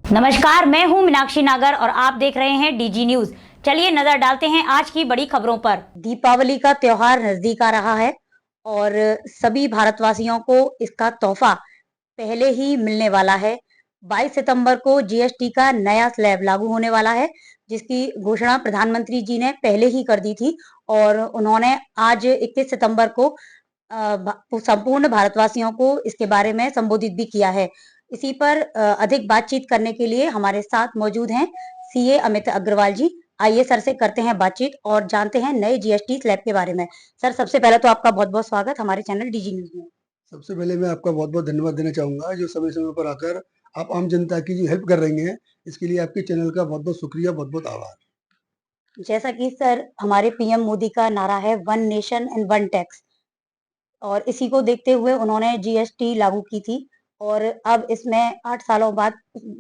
नमस्कार, मैं हूं मीनाक्षी नागर और आप देख रहे हैं डीजी न्यूज। चलिए नजर डालते हैं आज की बड़ी खबरों पर। दीपावली का त्योहार नजदीक आ रहा है और सभी भारतवासियों को इसका तोहफा पहले ही मिलने वाला है। 22 सितंबर को जीएसटी का नया स्लैब लागू होने वाला है, जिसकी घोषणा प्रधानमंत्री जी ने पहले ही कर दी थी और उन्होंने आज 21 सितंबर को संपूर्ण भारतवासियों को इसके बारे में संबोधित भी किया है। इसी पर अधिक बातचीत करने के लिए हमारे साथ मौजूद हैं सीए अमित अग्रवाल जी। आइए सर से करते हैं बातचीत और जानते हैं नए जीएसटी स्लैब के बारे में। सर, सबसे पहले तो आपका बहुत बहुत स्वागत हमारे चैनल डीजी न्यूज में। सबसे पहले मैं आपका बहुत बहुत धन्यवाद देना चाहूँगा, जो समय समय पर आकर आप आम जनता की जो हेल्प कर रही हैं, इसके लिए आपके चैनल का बहुत बहुत शुक्रिया, बहुत बहुत आभार। जैसा कि सर हमारे पीएम मोदी का नारा है one nation and one tax, और इसी को देखते हुए उन्होंने जीएसटी लागू की थी और अब इसमें 8 सालों बाद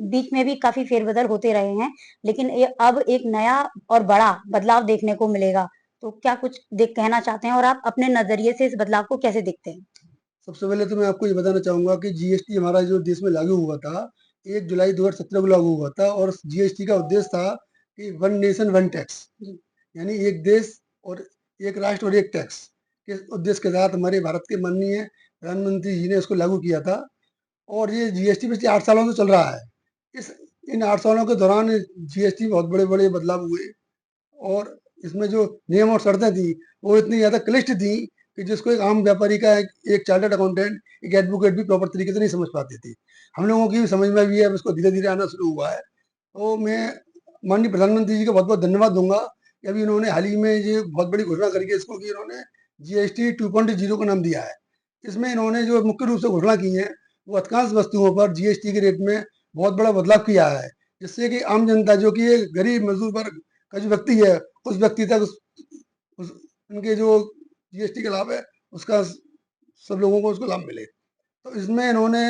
बीच में भी काफी फेरबदल होते रहे हैं, लेकिन ये अब एक नया और बड़ा बदलाव देखने को मिलेगा। तो क्या कुछ देख कहना चाहते हैं और आप अपने नजरिए से इस बदलाव को कैसे देखते हैं? सबसे पहले तो मैं आपको ये बताना चाहूँगा कि जीएसटी हमारा जो देश में लागू हुआ था, 1 जुलाई 2017 को लागू हुआ था और जीएसटी का उद्देश्य था कि वन नेशन वन टैक्स, जी। यानी एक देश और एक राष्ट्र और एक टैक्स के उद्देश्य के साथ हमारे भारत के माननीय प्रधानमंत्री जी ने इसको लागू किया था। और ये जीएसटी पिछले 8 सालों से चल रहा है। इस इन 8 सालों के दौरान जीएसटी में बहुत बड़े-बड़े बदलाव हुए और इसमें जो नियम और शर्तें थी, वो इतनी ज़्यादा क्लिष्ट थी कि जिसको एक आम व्यापारी का एक चार्टर्ड अकाउंटेंट, एक एडवोकेट भी प्रॉपर तरीके से नहीं समझ पाती थी। हम लोगों की भी समझ में भी अब इसको धीरे-धीरे आना शुरू हुआ है। तो मैं माननीय प्रधानमंत्री जी का बहुत-बहुत धन्यवाद दूँगा कि अभी उन्होंने हाल ही में ये बहुत बड़ी घोषणा करी है इसको कि इन्होंने जीएसटी 2.0 का नाम दिया है। इसमें इन्होंने जो मुख्य रूप से घोषणा की है, वो अधिकांश वस्तुओं पर जीएसटी के रेट में बहुत बड़ा बदलाव किया है, जिससे कि आम जनता जो कि एक गरीब मज़दूर वर्ग का जो व्यक्ति है, उस व्यक्ति तक उस उनके जो जीएसटी का लाभ है, उसका सब लोगों को उसका लाभ मिले। तो इसमें इन्होंने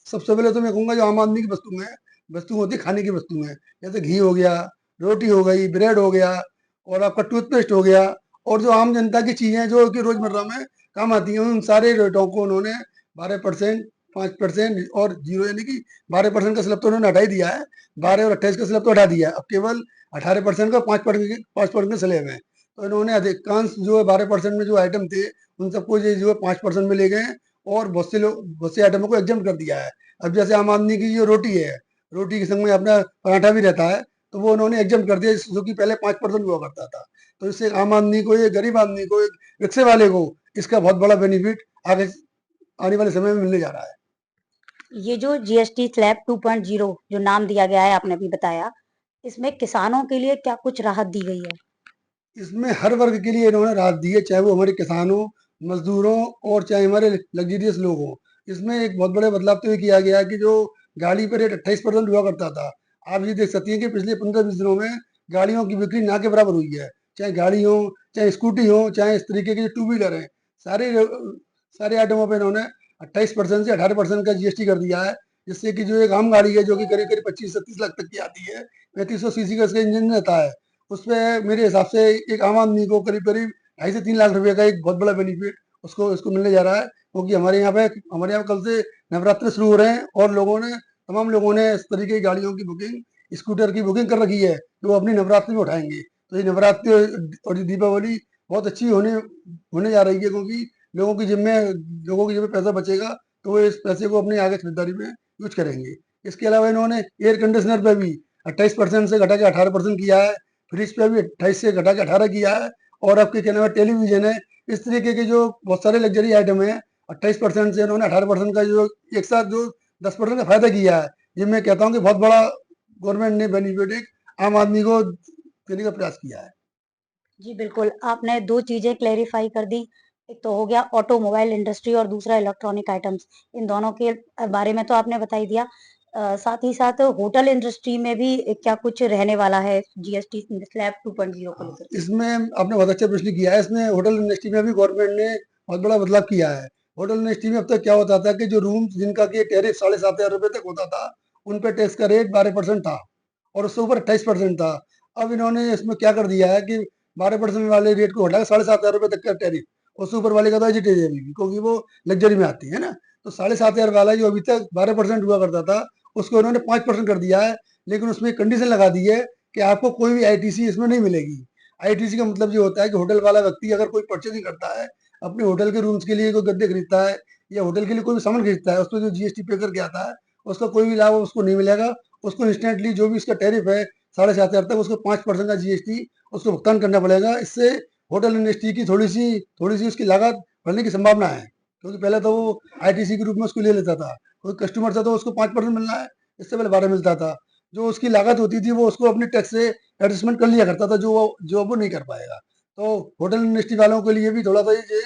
सबसे पहले तो मैं कहूँगा जो आम आदमी की वस्तु होती है खाने की वस्तुएँ, जैसे घी हो गया, रोटी हो गई, ब्रेड हो गया और आपका टूथपेस्ट हो गया और जो आम जनता की चीज़ें जो कि रोज़मर्रा में काम आती हैं, उन सारे रेटों को उन्होंने 12%, 5% और 0 यानी कि 12% का स्लैब तो उन्होंने हटा ही दिया है। 12 और 28 का स्लैब तो हटा दिया है। अब केवल 18% का 5% के स्लैब हैं। तो इन्होंने अधिकांश जो है 12% में जो आइटम थे, उन सबको ये जो है 5% में ले गए हैं और बहुत से आइटमों को एग्जम्प्ट कर दिया है। अब जैसे आम आदमी की जो रोटी है, रोटी के संग में अपना पराठा भी रहता है, तो वो उन्होंने एग्जम्प्ट कर दिया जो कि पहले 5% हुआ करता था। तो इससे आम आदमी को, ये गरीब आदमी को, एक रिक्शे वाले को इसका बहुत बड़ा बेनिफिट आगे आने वाले समय में मिलने जा रहा है। ये जो जीएसटी स्लैब 2.0 जो नाम दिया गया है, आपने अभी बताया, इसमें किसानों के लिए क्या कुछ राहत दी गई है? इसमें हर वर्ग के लिए इन्होंने राहत दी है, चाहे वो हमारे किसानों, मजदूरों और चाहे हमारे लग्जरियस लोग हों। इसमें एक बहुत बड़े बदलाव तो ये किया गया है कि जो गाड़ी पे रेट 28% हुआ करता था, आप ये देख सकती हैं कि पिछले 15-20 दिनों में गाड़ियों की बिक्री ना के बराबर हुई है। चाहे गाड़ी हो, चाहे स्कूटी हो, चाहे इस तरीके के जो टू व्हीलर हैं, सारे सारे आइटमों पे इन्होंने 28% से 18% का जीएसटी कर दिया है, जिससे कि जो एक आम गाड़ी है जो कि करीब-करीब 25-30 लाख तक की आती है, 3500 सीसी का इसका इंजन रहता है। उसपे मेरे हिसाब से एक आम आदमी को करीब-करीब 2.5 से 3 लाख रुपए का एक बहुत बड़ा बेनिफिट उसको इसको मिलने जा रहा है, क्योंकि हमारे यहाँ कल से नवरात्र शुरू हो रहे हैं और तमाम लोगों ने इस तरीके की गाड़ियों की बुकिंग, स्कूटर की बुकिंग कर रखी है, जो वो अपनी नवरात्रि में उठाएँगे। तो ये नवरात्रि और ये दीपावली बहुत अच्छी होने होने जा रही है, क्योंकि लोगों की जेब में पैसा बचेगा, तो वो इस पैसे को अपनी आगे खरीदारी में यूज़ करेंगे। इसके अलावा इन्होंने एयर कंडीशनर पे भी 28% से घटा के 18% किया है, फ्रिज पे भी 28 से घटा के 18 किया है और आपके क्या नाम है टेलीविज़न है, इस तरीके के जो बहुत सारे लग्ज़री आइटम हैं, 28% से इन्होंने 18% का जो एक साथ जो 10% का फ़ायदा किया है। ये मैं कहता हूँ कि बहुत बड़ा गवर्नमेंट ने बेनिफिट एक आम आदमी को देने का प्रयास किया है। जी बिल्कुल, आपने 2 चीज़ें क्लैरिफ़ाई कर दी। एक तो हो गया ऑटोमोबाइल इंडस्ट्री और दूसरा इलेक्ट्रॉनिक आइटम्स। इन दोनों के बारे में तो आपने बता ही दिया। साथ ही साथ होटल इंडस्ट्री में भी क्या कुछ रहने वाला है जीएसटी स्लैब 2.0 को हाँ, लेकर? इसमें आपने बहुत अच्छा प्रश्न किया है। इसमें होटल इंडस्ट्री में भी गवर्नमेंट ने बहुत बड़ा बदलाव किया है। होटल इंडस्ट्री में अब तक क्या होता था कि जो रूम्स जिनका कि टैरिफ 7,500 रुपए तक होता था, उन पे टैक्स का रेट 12% था और उससे ऊपर 28% था। अब इन्होंने इसमें क्या कर दिया है कि 12% वाले रेट को हटा के 7,500 रुपए तक का टैरिफ, उससे ऊपर वाले का तो वेजिटेरियन भी, क्योंकि वो लग्ज़री में आती है ना। तो 7,500 वाला जो अभी तक 12% हुआ करता था, उसको उन्होंने 5% कर दिया है, लेकिन उसमें कंडीशन लगा दी है कि आपको कोई भी आईटीसी इसमें नहीं मिलेगी। आईटीसी का मतलब ये होता है कि होटल वाला व्यक्ति अगर कोई परचेजिंग करता है, अपने होटल के रूम्स के लिए कोई गद्दे खरीदता है या होटल के लिए कोई भी सामान खरीदता है, उस पर जो जीएसटी पे करके आता है, उसका कोई भी लाभ उसको नहीं मिलेगा। उसको इंस्टेंटली जो भी उसका टैरिफ है 7,500 तक, उसको 5% का जीएसटी उसको भुगतान करना पड़ेगा। इससे होटल इंडस्ट्री की थोड़ी सी उसकी लागत बढ़ने की संभावना है, क्योंकि पहले तो वो आईटीसी के रूप में उसको ले लेता था, कोई कस्टमर था तो उसको 5% मिलना है, इससे पहले 12 मिलता था। जो उसकी लागत होती थी वो उसको अपने टैक्स से एडजस्टमेंट कर लिया करता था, जो वो नहीं कर पाएगा। तो होटल इंडस्ट्री वालों के लिए भी थोड़ा सा ये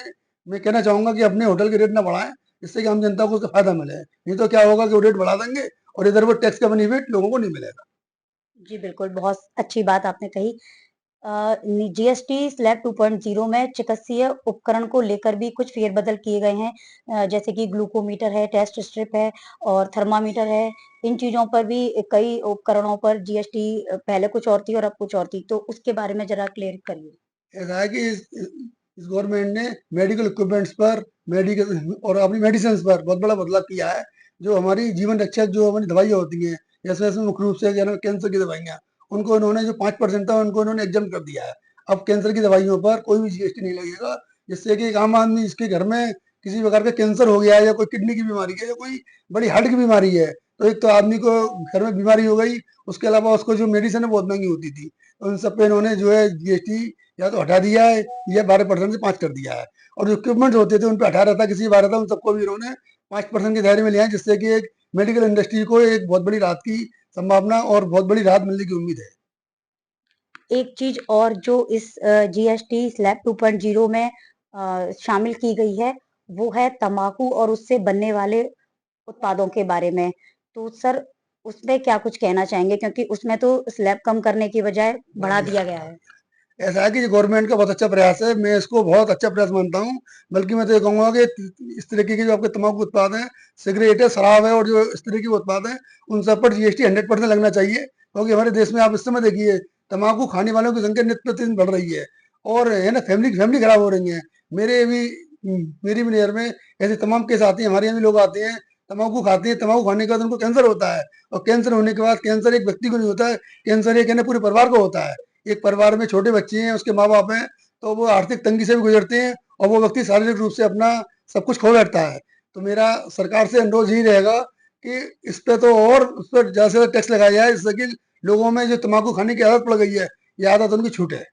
मैं कहना चाहूंगा कि अपने होटल के रेट ना बढ़ाएं, जिससे कि आम जनता को उसका फायदा मिले। नहीं तो क्या होगा कि वो रेट बढ़ा देंगे और इधर वो टैक्स का बेनिफिट लोगों को नहीं मिलेगा। जी, बिल्कुल, बहुत अच्छी बात आपने कही। जीएसटी स्लैब 2.0 में चिकित्सीय उपकरण को लेकर भी कुछ फेरबदल किए गए हैं। जैसे कि ग्लूकोमीटर है, टेस्ट स्ट्रिप है और थर्मामीटर है। इन चीज़ों पर भी कई उपकरणों पर जीएसटी पहले कुछ और थी और अब कुछ और थी। तो उसके बारे में ज़रा क्लियर करिए। ऐसा है कि इस गवर्नमेंट ने मेडिकल इक्विपमेंट्स पर, मेडिकल और अपनी मेडिसिन पर बहुत बड़ा बदलाव किया है। जो हमारी जीवन रक्षक जो हमारी दवाइयाँ होती हैं, जैसे इसमें मुख्य रूप से कैंसर की दवाइयाँ, उनको इन्होंने जो 5% था उनको इन्होंने एग्जाम कर दिया है। अब कैंसर की दवाइयों पर कोई भी जीएसटी नहीं लगेगा, जिससे कि एक आम आदमी जिसके घर में किसी प्रकार का कैंसर हो गया है या कोई किडनी की बीमारी है या कोई बड़ी हार्ट की बीमारी है, तो एक तो आदमी को घर में बीमारी हो गई, उसके अलावा उसको जो मेडिसिन है बहुत महंगी होती थी, तो उन सब पे इन्होंने जो है जीएसटी या तो हटा दिया है या 12% से 5 कर दिया है। और जो इक्विपमेंट होते थे उन पर 18 था, किसी 12 था, उन सबको भी इन्होंने 5% के दायरे में लिया है, जिससे कि एक मेडिकल इंडस्ट्री को एक बहुत बड़ी राहत की संभावना और बहुत बड़ी राहत मिलने की उम्मीद है। एक चीज़ और जो इस जीएसटी स्लैब 2.0 में शामिल की गई है, वो है तम्बाकू और उससे बनने वाले उत्पादों के बारे में। तो सर, उसमें क्या कुछ कहना चाहेंगे? क्योंकि उसमें तो स्लैब कम करने की बजाय बढ़ा बढ़ा दिया दिया है। गया है। ऐसा है कि गवर्नमेंट का बहुत अच्छा प्रयास है, मैं इसको बहुत अच्छा प्रयास मानता हूँ। बल्कि मैं तो ये कहूंगा कि इस तरीके के जो आपके तम्बाकू उत्पाद हैं, सिगरेट है, शराब है और जो इस तरह के उत्पाद हैं, उन सब पर जीएसटी 100% लगना चाहिए, क्योंकि हमारे देश में आप इस समय देखिए तम्बाकू खाने वालों की संख्या नित्य प्रतिदिन बढ़ रही है और है ना, फैमिली फैमिली खराब हो रही है। मेरे भी मेरी भी नज़र में ऐसे तमाम केस आते हैं, हमारे यहाँ भी लोग आते हैं, तम्बाकू खाते हैं, तम्बाकू खाने के बाद उनको कैंसर होता है। और कैंसर होने के बाद कैंसर एक व्यक्ति को नहीं होता है, कैंसर एक है ना पूरे परिवार को होता है। एक परिवार में छोटे बच्चे हैं, उसके माँ बाप हैं, तो वो आर्थिक तंगी से भी गुजरते हैं और वो व्यक्ति शारीरिक रूप से अपना सब कुछ खो बैठता है। तो मेरा सरकार से अनुरोध यही रहेगा कि इस पे तो और उस पर ज़्यादा से ज़्यादा टैक्स लगाया जाए, जिससे कि लोगों में जो तम्बाकू खाने की आदत पड़ गई है, ये आदत उनकी छूटे।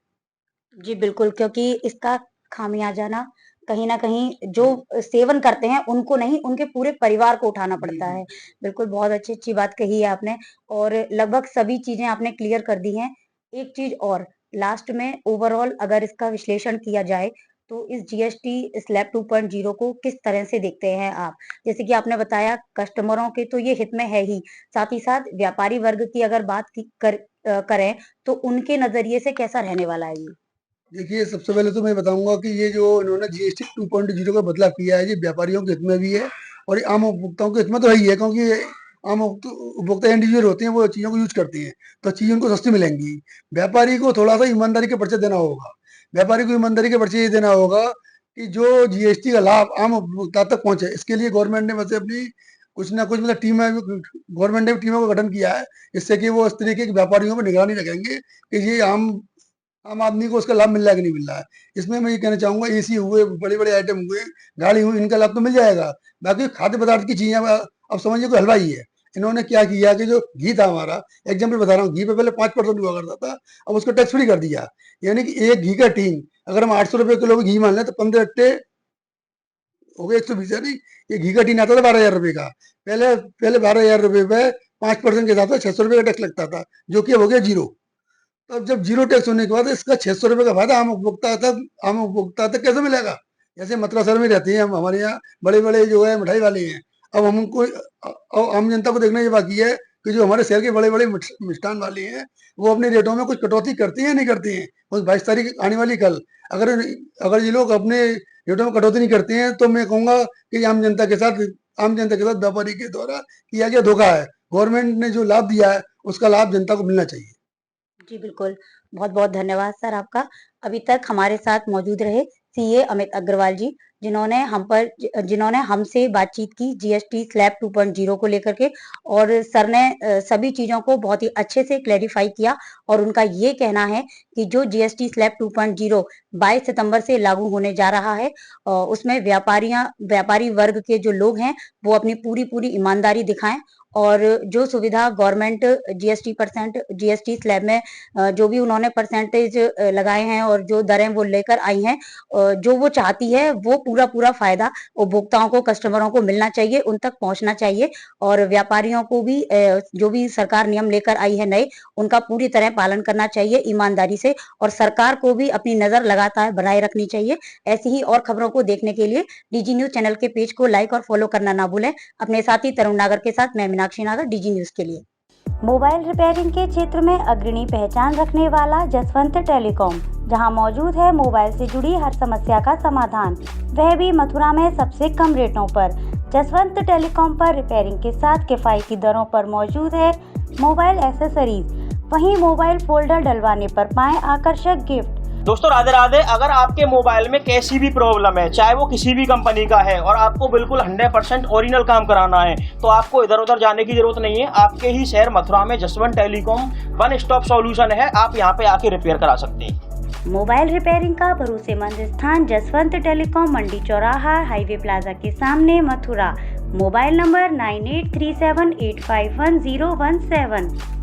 जी, बिल्कुल, क्योंकि इसका खामियाज़ा ना कहीं न कहीं जो सेवन करते हैं, उनको नहीं, उनके पूरे परिवार को उठाना पड़ता बिल्कुल। है। बिल्कुल, बहुत अच्छी-अच्छी बात कही है आपने और लगभग सभी चीज़ें आपने क्लियर कर दी हैं। एक चीज़ और, लास्ट में ओवरऑल अगर इसका विश्लेषण किया जाए, तो इस जीएसटी स्लैब 2.0 को किस तरह से देखते हैं आप? जैसे कि आपने बताया, कस्टमरों के तो ये हित में है ही, साथ ही साथ व्यापारी वर्ग की अगर बात करें, तो उनके नज़रिए से कैसा रहने वाला है ये? देखिए, सबसे पहले तो मैं बताऊँगा कि ये जो इन्होंने जीएसटी 2.0 का बदलाव किया है, ये व्यापारियों के हित में भी है और ये आम उपभोक्ताओं के हित में तो है ही है, क्योंकि ये आम उपभोक्ता इंडिविजुअल होते हैं, वो चीज़ों को यूज़ करते हैं, तो चीज़ें उनको सस्ती मिलेंगी। व्यापारी को थोड़ा-सा ईमानदारी के पर्चे देना होगा। व्यापारी को ईमानदारी के पर्चे ये देना होगा कि जो जीएसटी का लाभ आम उपभोक्ता तक पहुँचे, इसके लिए गवर्नमेंट ने वैसे अपनी कुछ ना कुछ मतलब टीमें गवर्नमेंट ने भी टीमों का गठन किया है, जिससे कि वो इस तरीके के व्यापारियों पर निगरानी रखेंगे कि ये आम आम आदमी को उसका लाभ मिल रहा है कि नहीं मिल रहा है। इसमें मैं ये कहना चाहूँगा, एसी हुए, बड़े-बड़े आइटम हुए, गाड़ी हुई, इनका लाभ तो मिल जाएगा। बाकी खाद्य पदार्थ की चीज़ें अब समझिए कोई हलवा ही है। इन्होंने क्या किया कि जो घी था हमारा, एग्ज़ाम्पल बता रहा हूँ, घी पे पहले 5% हुआ करता था, अब उसको टैक्स फ्री कर दिया। यानी कि एक घी का टीन अगर हम ₹800 किलो में घी मान लें तो 15 अट्टे हो गए 120, यानी ये घी का टीन आता था ₹12,000 का। पहले पहले ₹12,000 पे 5% के हिसाब से ₹600 का टैक्स लगता था, जो कि अब हो गया ज़ीरो। तो अब जब जीरो टैक्स होने के बाद इसका ₹600 का फायदा आम उपभोक्ता तक कैसे मिलेगा? जैसे मथुरा शहर में रहती हैं हम, हमारे यहाँ बड़े-बड़े जो है मिठाई वाले हैं। अब हमको आम जनता को देखना ये बाकी है कि जो हमारे शहर के बड़े-बड़े मिष्ठान वाले हैं, वो अपने रेटों में कुछ कटौती करती हैं या नहीं करती हैं? और 22 तारीख आने वाली कल, अगर अगर ये लोग अपने रेटों में कटौती नहीं करते हैं, तो मैं कहूँगा कि आम जनता के साथ व्यापारी के द्वारा किया गया धोखा है। गवर्नमेंट ने जो लाभ दिया है, उसका लाभ जनता को मिलना चाहिए। जी, बिल्कुल। बहुत-बहुत धन्यवाद सर आपका। अभी तक हमारे साथ मौजूद रहे सीए अमित अग्रवाल जी। जिन्होंने हमसे बातचीत की जीएसटी स्लैब 2.0 को लेकर के, और सर ने सभी चीजों को बहुत ही अच्छे से क्लैरिफाई किया। और उनका ये कहना है कि जो जीएसटी स्लैब 2.0 22 सितंबर से लागू होने जा रहा है, उसमें व्यापारी वर्ग के जो लोग हैं वो अपनी पूरी ईमानदारी दिखाएं, और जो सुविधा गवर्नमेंट जीएसटी स्लैब में जो भी उन्होंने परसेंटेज लगाए हैं और जो दरें वो लेकर आई हैं, जो वो चाहती है वो पूरा फायदा उपभोक्ताओं को, कस्टमरों को मिलना चाहिए, उन तक पहुंचना चाहिए। और व्यापारियों को भी जो भी सरकार नियम लेकर आई है नए, उनका पूरी तरह पालन करना चाहिए ईमानदारी से, और सरकार को भी अपनी नजर लगातार बनाए रखनी चाहिए। ऐसी ही और खबरों को देखने के लिए डीजी न्यूज चैनल के पेज को लाइक और फॉलो करना ना भूलें। अपने साथी तरुण नागर के साथ मैं मीनाक्षी नागर, डीजी न्यूज के लिए। मोबाइल रिपेयरिंग के क्षेत्र में अग्रणी पहचान रखने वाला जसवंत टेलीकॉम, जहां मौजूद है मोबाइल से जुड़ी हर समस्या का समाधान, वह भी मथुरा में सबसे कम रेटों पर। जसवंत टेलीकॉम पर रिपेयरिंग के साथ किफायती दरों पर मौजूद है मोबाइल एक्सेसरीज, वहीं मोबाइल फोल्डर डलवाने पर पाएं आकर्षक गिफ्ट। दोस्तों राधे राधे। अगर आपके मोबाइल में कैसी भी प्रॉब्लम है, चाहे वो किसी भी कंपनी का है, और आपको बिल्कुल 100% ओरिजिनल काम कराना है, तो आपको इधर उधर जाने की जरूरत नहीं है। आपके ही शहर मथुरा में Jaswant telecom one stop solution है, आप यहाँ पे आके रिपेयर करा सकते हैं। मोबाइल रिपेयरिंग का भरोसेमंद स्थान जसवंत टेलीकॉम, मंडी चौराहा, हाईवे प्लाजा के सामने, मथुरा। Mobile number 9837851017।